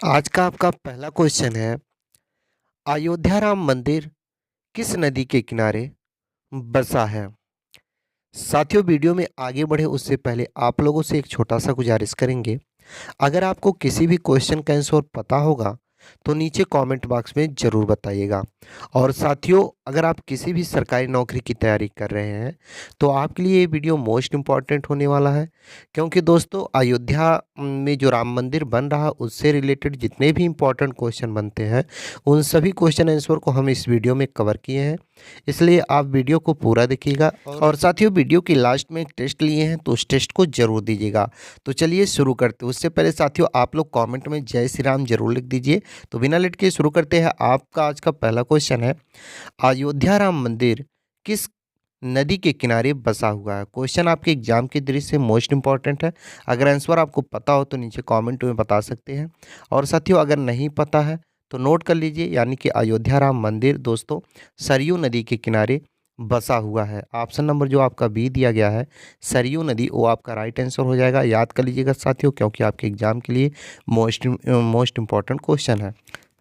आज का आपका पहला क्वेश्चन है, अयोध्या राम मंदिर किस नदी के किनारे बसा है? साथियों, वीडियो में आगे बढ़े उससे पहले आप लोगों से एक छोटा सा गुजारिश करेंगे। अगर आपको किसी भी क्वेश्चन का आंसर पता होगा तो नीचे कमेंट बॉक्स में ज़रूर बताइएगा। और साथियों, अगर आप किसी भी सरकारी नौकरी की तैयारी कर रहे हैं तो आपके लिए ये वीडियो मोस्ट इम्पॉर्टेंट होने वाला है, क्योंकि दोस्तों अयोध्या में जो राम मंदिर बन रहा उससे रिलेटेड जितने भी इम्पोर्टेंट क्वेश्चन बनते हैं उन सभी क्वेश्चन आंसर को हम इस वीडियो में कवर किए हैं। इसलिए आप वीडियो को पूरा देखिएगा। और साथियों, वीडियो के लास्ट में एक टेस्ट लिए हैं तो उस टेस्ट को जरूर दीजिएगा। तो चलिए शुरू करते हैं। उससे पहले साथियों, आप लोग कमेंट में जय श्री राम जरूर लिख दीजिए। तो बिना लेट के शुरू करते हैं। आपका आज का पहला क्वेश्चन है, अयोध्या राम मंदिर किस नदी के किनारे बसा हुआ है? क्वेश्चन आपके एग्जाम के दृष्टि से मोस्ट इंपॉर्टेंट है। अगर आंसर आपको पता हो तो नीचे कमेंट में बता सकते हैं। और साथियों, अगर नहीं पता है तो नोट कर लीजिए, यानी कि अयोध्या राम मंदिर दोस्तों सरयू नदी के किनारे बसा हुआ है। ऑप्शन नंबर जो आपका बी दिया गया है सरयू नदी, वो आपका राइट आंसर हो जाएगा। याद कर लीजिएगा साथियों, क्योंकि आपके एग्जाम के लिए मोस्ट इंपॉर्टेंट क्वेश्चन है।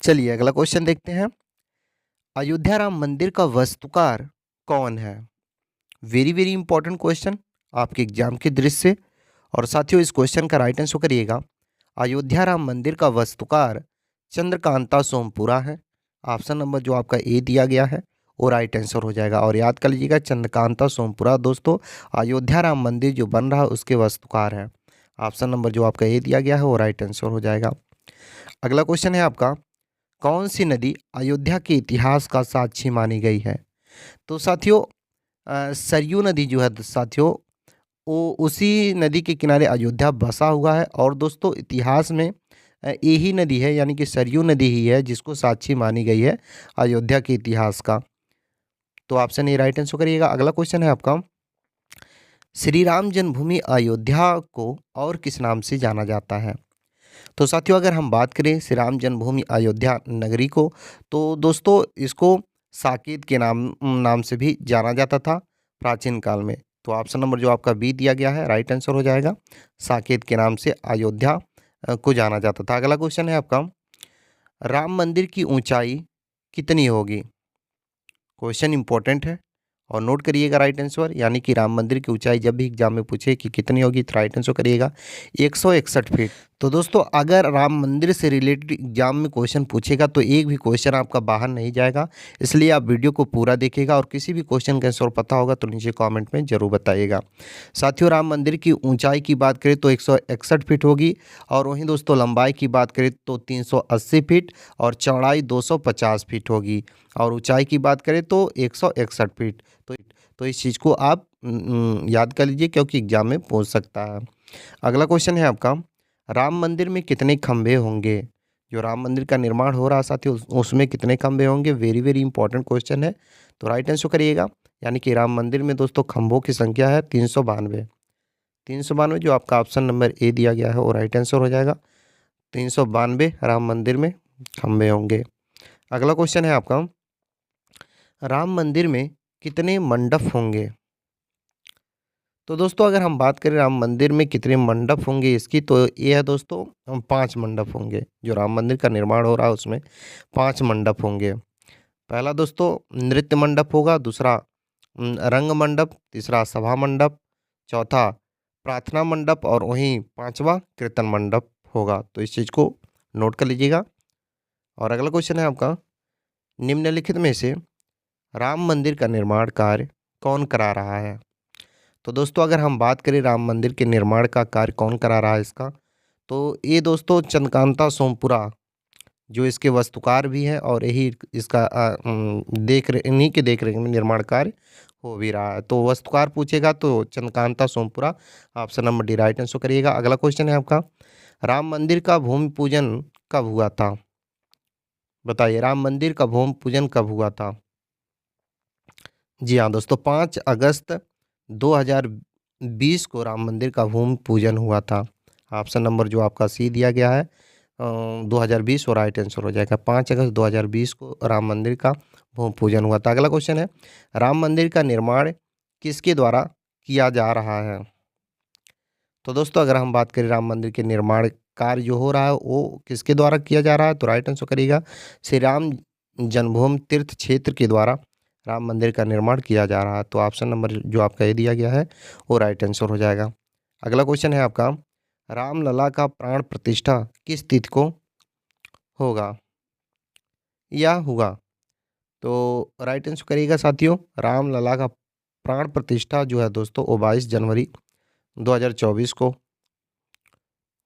चलिए अगला क्वेश्चन देखते हैं। अयोध्या राम मंदिर का वास्तुकार कौन है? वेरी वेरी इंपॉर्टेंट क्वेश्चन आपके एग्जाम के दृष्टि से। और साथियों, इस क्वेश्चन का राइट आंसर करिएगा। अयोध्या राम मंदिर का वास्तुकार चंद्रकांता सोमपुरा है। ऑप्शन नंबर जो आपका ए दिया गया है वो राइट आंसर हो जाएगा। और याद कर लीजिएगा, चंद्रकांता सोमपुरा दोस्तों अयोध्या राम मंदिर जो बन रहा है उसके वास्तुकार हैं। ऑप्शन नंबर जो आपका ए दिया गया है वो राइट आंसर हो जाएगा। अगला क्वेश्चन है आपका, कौन सी नदी अयोध्या के इतिहास का साक्षी मानी गई है? तो साथियों, सरयू नदी जो है साथियों, वो उसी नदी के किनारे अयोध्या बसा हुआ है। और दोस्तों इतिहास में यही नदी है, यानी कि सरयू नदी ही है जिसको साक्षी मानी गई है अयोध्या के इतिहास का। तो ऑप्शन ए राइट आंसर करिएगा। अगला क्वेश्चन है आपका, श्री राम जन्मभूमि अयोध्या को और किस नाम से जाना जाता है? तो साथियों, अगर हम बात करें श्री राम जन्मभूमि अयोध्या नगरी को, तो दोस्तों इसको साकेत के नाम नाम से भी जाना जाता था प्राचीन काल में। तो ऑप्शन नंबर जो आपका बी दिया गया है राइट आंसर हो जाएगा। साकेत के नाम से अयोध्या को जाना जाता था। अगला क्वेश्चन है आपका, राम मंदिर की ऊंचाई कितनी होगी? क्वेश्चन इंपॉर्टेंट है और नोट करिएगा राइट आंसर, यानी कि राम मंदिर की ऊंचाई जब भी एग्जाम में पूछे कि कितनी होगी तो राइट आंसर करिएगा 161 फीट। तो दोस्तों, अगर राम मंदिर से रिलेटेड एग्जाम में क्वेश्चन पूछेगा तो एक भी क्वेश्चन आपका बाहर नहीं जाएगा। इसलिए आप वीडियो को पूरा देखिएगा और किसी भी क्वेश्चन का आंसर पता होगा तो नीचे कमेंट में जरूर बताइएगा। साथियों, राम मंदिर की ऊंचाई की बात करें तो 161 फीट होगी। और वहीं दोस्तों लंबाई की बात करें तो 380 फीट और चौड़ाई 250 फीट होगी। और ऊंचाई की बात करें तो 161 फीट। तो इस चीज़ को आप याद कर लीजिए, क्योंकि एग्जाम में पूछ सकता है। अगला क्वेश्चन है आपका, राम मंदिर में कितने खंभे होंगे? जो राम मंदिर का निर्माण हो रहा है साथियों उसमें कितने खंभे होंगे? वेरी वेरी इंपॉर्टेंट क्वेश्चन है। तो राइट आंसर करिएगा, यानी कि राम मंदिर में दोस्तों खंभों की संख्या है 392। 392 जो आपका ऑप्शन नंबर ए दिया गया है वो राइट आंसर हो जाएगा। 392 राम मंदिर में खंभे होंगे। अगला क्वेश्चन है आपका, राम मंदिर में कितने मंडप होंगे? तो दोस्तों अगर हम बात करें राम मंदिर में कितने मंडप होंगे इसकी, तो ये है दोस्तों 5 मंडप होंगे। जो राम मंदिर का निर्माण हो रहा है उसमें 5 मंडप होंगे। पहला दोस्तों नृत्य मंडप होगा, दूसरा रंग मंडप, तीसरा सभा मंडप, चौथा प्रार्थना मंडप और वहीं पांचवा कीर्तन मंडप होगा। तो इस चीज़ को नोट कर लीजिएगा। और अगला क्वेश्चन है आपका, निम्नलिखित में से राम मंदिर का निर्माण कार्य कौन करा रहा है? तो दोस्तों अगर हम बात करें राम मंदिर के निर्माण का कार्य कौन करा रहा है इसका, तो ये दोस्तों चंद्रकांता सोमपुरा जो इसके वास्तुकार भी हैं और यही इसका इन्हीं के देख रेख में निर्माण कार्य हो भी रहा है। तो वास्तुकार पूछेगा तो Chandrakanta Sompura, option number D right answer करिएगा। अगला क्वेश्चन है आपका, राम मंदिर का भूमि पूजन कब हुआ था? बताइए, राम मंदिर का भूमि पूजन कब हुआ था? जी हाँ दोस्तों, 5 अगस्त 2020 को राम मंदिर का भूमि पूजन हुआ था। ऑप्शन नंबर जो आपका सी दिया गया है 2020 और राइट आंसर हो जाएगा। 5 अगस्त 2020 को राम मंदिर का भूमि पूजन हुआ था। अगला क्वेश्चन है, राम मंदिर का निर्माण किसके द्वारा किया जा रहा है? तो दोस्तों अगर हम बात करें राम मंदिर के निर्माण कार्य जो हो रहा है वो किसके द्वारा किया जा रहा है? तो राइट आंसर करिएगा श्री राम जन्मभूमि तीर्थ क्षेत्र के द्वारा राम मंदिर का निर्माण किया जा रहा है। तो ऑप्शन नंबर जो आपका ये दिया गया है वो राइट आंसर हो जाएगा। अगला क्वेश्चन है आपका, रामलला का प्राण प्रतिष्ठा किस तिथि को होगा या हुआ? तो राइट आंसर करिएगा साथियों, रामलला का प्राण प्रतिष्ठा जो है दोस्तों वो 22 जनवरी 2024 को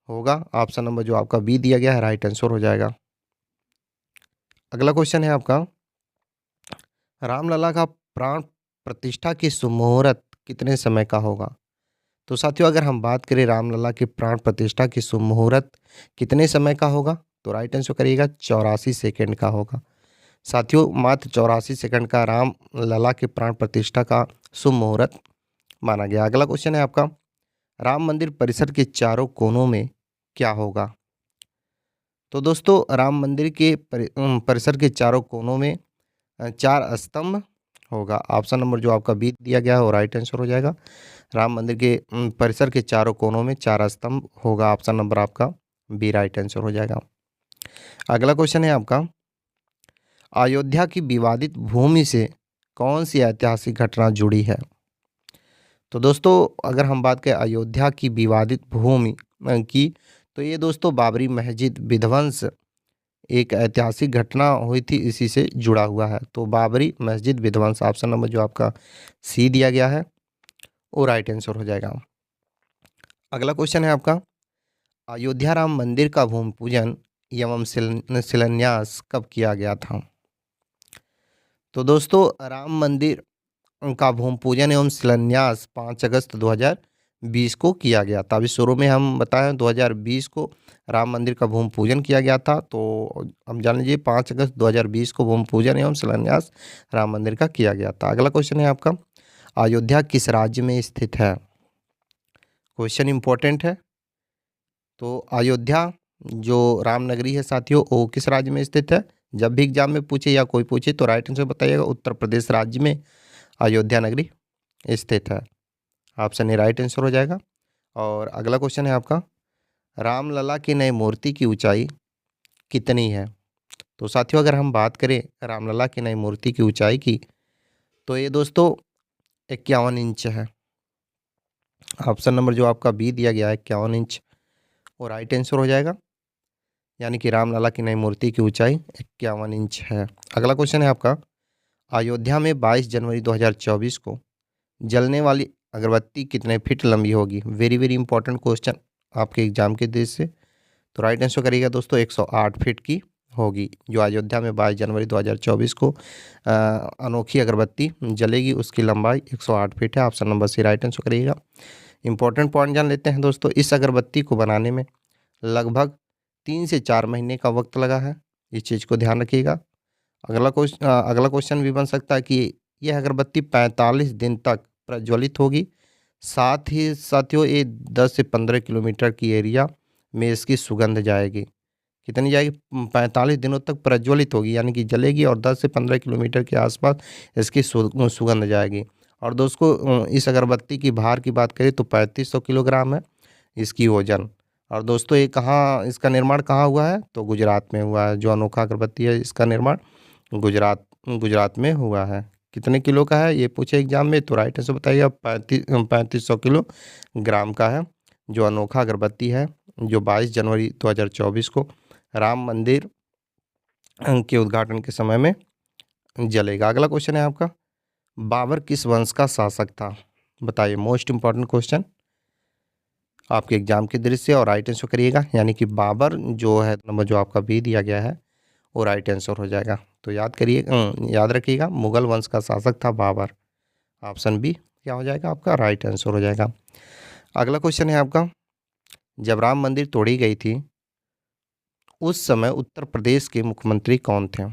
होगा। ऑप्शन नंबर जो आपका बी दिया गया है राइट आंसर हो जाएगा। अगला क्वेश्चन है आपका, रामलला का प्राण प्रतिष्ठा की शुभ मुहूर्त कितने समय का होगा? तो साथियों अगर हम बात करें रामलला के प्राण प्रतिष्ठा की शुभ मुहूर्त कितने समय का होगा, तो राइट आंसर करिएगा 84 सेकंड का होगा। साथियों मात्र 84 सेकंड का रामलला के प्राण प्रतिष्ठा का शुभ मुहूर्त माना गया। अगला क्वेश्चन है आपका, राम मंदिर परिसर के चारों कोनों में क्या होगा? तो दोस्तों राम मंदिर के परिसर के चारों कोनों में 4 स्तंभ होगा। ऑप्शन नंबर जो आपका बी दिया गया है वो राइट आंसर हो जाएगा। राम मंदिर के परिसर के चारों कोनों में 4 स्तंभ होगा। ऑप्शन नंबर आपका बी राइट आंसर हो जाएगा। अगला क्वेश्चन है आपका, अयोध्या की विवादित भूमि से कौन सी ऐतिहासिक घटना जुड़ी है? तो दोस्तों अगर हम बात करें अयोध्या की विवादित भूमि की, तो ये दोस्तों बाबरी मस्जिद विध्वंस एक ऐतिहासिक घटना हुई थी, इसी से जुड़ा हुआ है। तो बाबरी मस्जिद विध्वंस ऑप्शन नंबर जो आपका सी दिया गया है वो राइट आंसर हो जाएगा। अगला क्वेश्चन है आपका, अयोध्या राम मंदिर का भूमि पूजन एवं शिलान्यास कब किया गया था? तो दोस्तों राम मंदिर का भूमि पूजन एवं शिलान्यास 5 अगस्त 2020 को किया गया था। अभी शुरू में हम बताएं 2020 को राम मंदिर का भूमि पूजन किया गया था। तो हम जान लीजिए 5 अगस्त 2020 को भूमि पूजन एवं शिलान्यास राम मंदिर का किया गया था। अगला क्वेश्चन है आपका, अयोध्या किस राज्य में स्थित है? क्वेश्चन इंपॉर्टेंट है। तो अयोध्या जो रामनगरी है साथियों वो किस राज्य में स्थित है? जब भी एग्जाम में पूछे या कोई पूछे तो राइट आंसर बताइएगा, उत्तर प्रदेश राज्य में अयोध्या नगरी स्थित है। ऑप्शन ए राइट आंसर हो जाएगा। और अगला क्वेश्चन है आपका, रामलला की नई मूर्ति की ऊंचाई कितनी है? तो साथियों अगर हम बात करें रामलला की नई मूर्ति की ऊंचाई की, तो ये दोस्तों 51 इंच है। ऑप्शन नंबर जो आपका बी दिया गया है 51 इंच वो राइट आंसर हो जाएगा, यानी कि रामलला की नई मूर्ति की ऊंचाई 51 इंच है। अगला क्वेश्चन है आपका, अयोध्या में 22 जनवरी 2024 को जलने वाली अगरबत्ती कितने फीट लंबी होगी? वेरी वेरी इंपॉर्टेंट क्वेश्चन आपके एग्जाम के दृष्टि से। तो राइट आंसर करिएगा दोस्तों 108 फीट की होगी। जो अयोध्या में 22 जनवरी 2024 को अनोखी अगरबत्ती जलेगी उसकी लंबाई 108 फीट है। Option number C right answer करिएगा। इंपॉर्टेंट पॉइंट जान लेते हैं दोस्तों, इस अगरबत्ती को बनाने में लगभग 3 से 4 महीने का वक्त लगा है, इस चीज़ को ध्यान रखिएगा। अगला क्वेश्चन भी बन सकता है कि यह अगरबत्ती 45 दिन तक प्रज्वलित होगी। साथ ही साथियों ये 10 से 15 किलोमीटर की एरिया में इसकी सुगंध जाएगी। कितनी जाएगी? 45 दिनों तक प्रज्वलित होगी यानी कि जलेगी और 10 से 15 किलोमीटर के आसपास इसकी सुगंध जाएगी। और दोस्तों इस अगरबत्ती की भार की बात करें तो 3500 किलोग्राम है इसकी वजन। और दोस्तों ये कहाँ, इसका निर्माण कहाँ हुआ है? तो गुजरात में हुआ है। जो अनोखा अगरबत्ती है इसका निर्माण गुजरात में हुआ है। कितने किलो का है ये पूछे एग्जाम में, तो राइट आंसर बताइएगा 3500 किलो ग्राम का है जो अनोखा अगरबत्ती है, जो 22 जनवरी 2024 को राम मंदिर के उद्घाटन के समय में जलेगा। अगला क्वेश्चन है आपका, बाबर किस वंश का शासक था? बताइए, मोस्ट इंपॉर्टेंट क्वेश्चन आपके एग्जाम के दृष्टि से। और राइट आंसर करिएगा, यानी कि बाबर जो है नंबर जो आपका बी दिया गया है वो राइट आंसर हो जाएगा। तो याद रखिएगा मुगल वंश का शासक था बाबर। ऑप्शन बी क्या हो जाएगा आपका? राइट आंसर हो जाएगा। अगला क्वेश्चन है आपका, जब राम मंदिर तोड़ी गई थी उस समय उत्तर प्रदेश के मुख्यमंत्री कौन थे?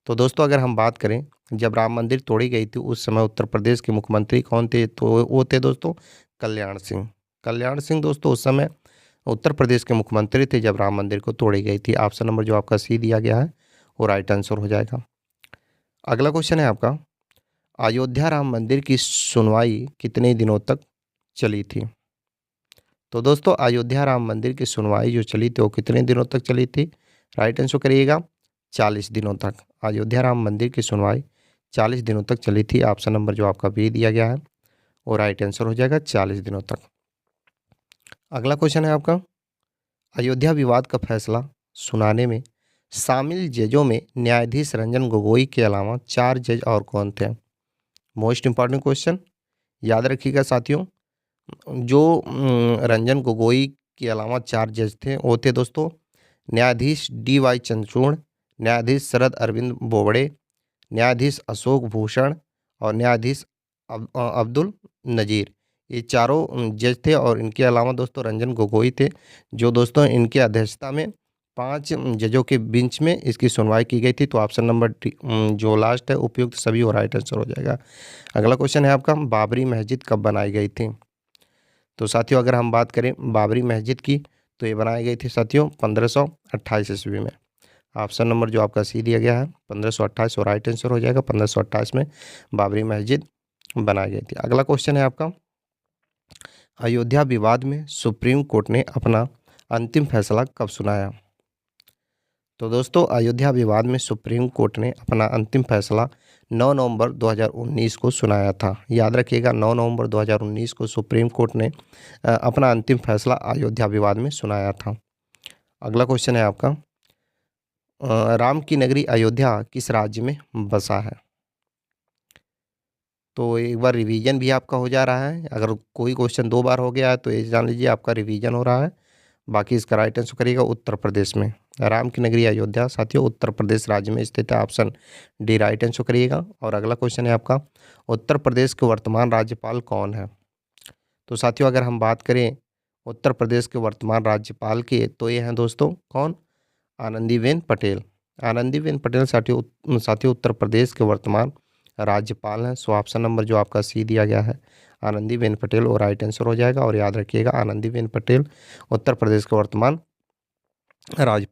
तो दोस्तों अगर हम बात करें जब राम मंदिर तोड़ी गई थी उस समय उत्तर प्रदेश के मुख्यमंत्री कौन थे? तो वो थे दोस्तों कल्याण सिंह। कल्याण सिंह दोस्तों उस समय उत्तर प्रदेश के मुख्यमंत्री थे जब राम मंदिर को तोड़ी गई थी। ऑप्शन नंबर जो आपका सी दिया गया है वो राइट आंसर हो जाएगा। अगला क्वेश्चन है आपका, अयोध्या राम मंदिर की सुनवाई कितने दिनों तक चली थी? तो दोस्तों अयोध्या राम मंदिर की सुनवाई जो चली थी वो कितने दिनों तक चली थी? राइट आंसर करिएगा 40 दिनों तक। अयोध्या राम मंदिर की सुनवाई 40 दिनों तक चली थी। ऑप्शन नंबर जो आपका बी दिया गया है वो राइट आंसर हो जाएगा 40 दिनों तक। अगला क्वेश्चन है आपका, अयोध्या विवाद का फैसला सुनाने में शामिल जजों में न्यायाधीश रंजन गोगोई के अलावा 4 जज और कौन थे? मोस्ट इंपॉर्टेंट क्वेश्चन, याद रखिएगा साथियों। जो रंजन गोगोई के अलावा 4 जज थे वो थे दोस्तों न्यायाधीश DY चंद्रचूड़, न्यायाधीश शरद अरविंद बोबड़े, न्यायाधीश अशोक भूषण और न्यायाधीश अब्दुल नजीर। ये चारों जज थे और इनके अलावा दोस्तों रंजन गोगोई थे, जो दोस्तों इनके अध्यक्षता में 5 जजों के बेंच में इसकी सुनवाई की गई थी। तो ऑप्शन नंबर जो लास्ट है उपयुक्त सभी और राइट आंसर हो जाएगा। अगला क्वेश्चन है आपका, बाबरी मस्जिद कब बनाई गई थी? तो साथियों अगर हम बात करें बाबरी मस्जिद की तो ये बनाई गई थी साथियों 1528 ईस्वी में। ऑप्शन नंबर जो आपका सी दिया गया है 1528 और राइट आंसर हो जाएगा। 1528 में बाबरी मस्जिद बनाई गई थी। अगला क्वेश्चन है आपका, अयोध्या विवाद में सुप्रीम कोर्ट ने अपना अंतिम फैसला कब सुनाया? तो दोस्तों अयोध्या विवाद में सुप्रीम कोर्ट ने अपना अंतिम फैसला 9 नवंबर 2019 को सुनाया था। याद रखिएगा 9 नवंबर 2019 को सुप्रीम कोर्ट ने अपना अंतिम फैसला अयोध्या विवाद में सुनाया था। अगला क्वेश्चन है आपका, राम की नगरी अयोध्या किस राज्य में बसा है? तो एक बार रिवीजन भी आपका हो जा रहा है। अगर कोई क्वेश्चन 2 बार हो गया है तो ये जान लीजिए आपका रिवीजन हो रहा है। बाकी इसका राइट आंसर करिएगा उत्तर प्रदेश में। राम की नगरी अयोध्या साथियों उत्तर प्रदेश राज्य में स्थित है। ऑप्शन डी राइट आंसर करिएगा। और अगला क्वेश्चन है आपका, उत्तर प्रदेश के वर्तमान राज्यपाल कौन है? तो साथियों अगर हम बात करें उत्तर प्रदेश के वर्तमान राज्यपाल की तो ये हैं दोस्तों कौन? आनंदीबेन पटेल। आनंदीबेन पटेल साथियों उत्तर प्रदेश के वर्तमान राज्यपाल हैं। सो ऑप्शन नंबर जो आपका सी दिया गया है आनंदीबेन पटेल और राइट आंसर हो जाएगा। और याद रखिएगा आनंदीबेन पटेल उत्तर प्रदेश के वर्तमान राज्य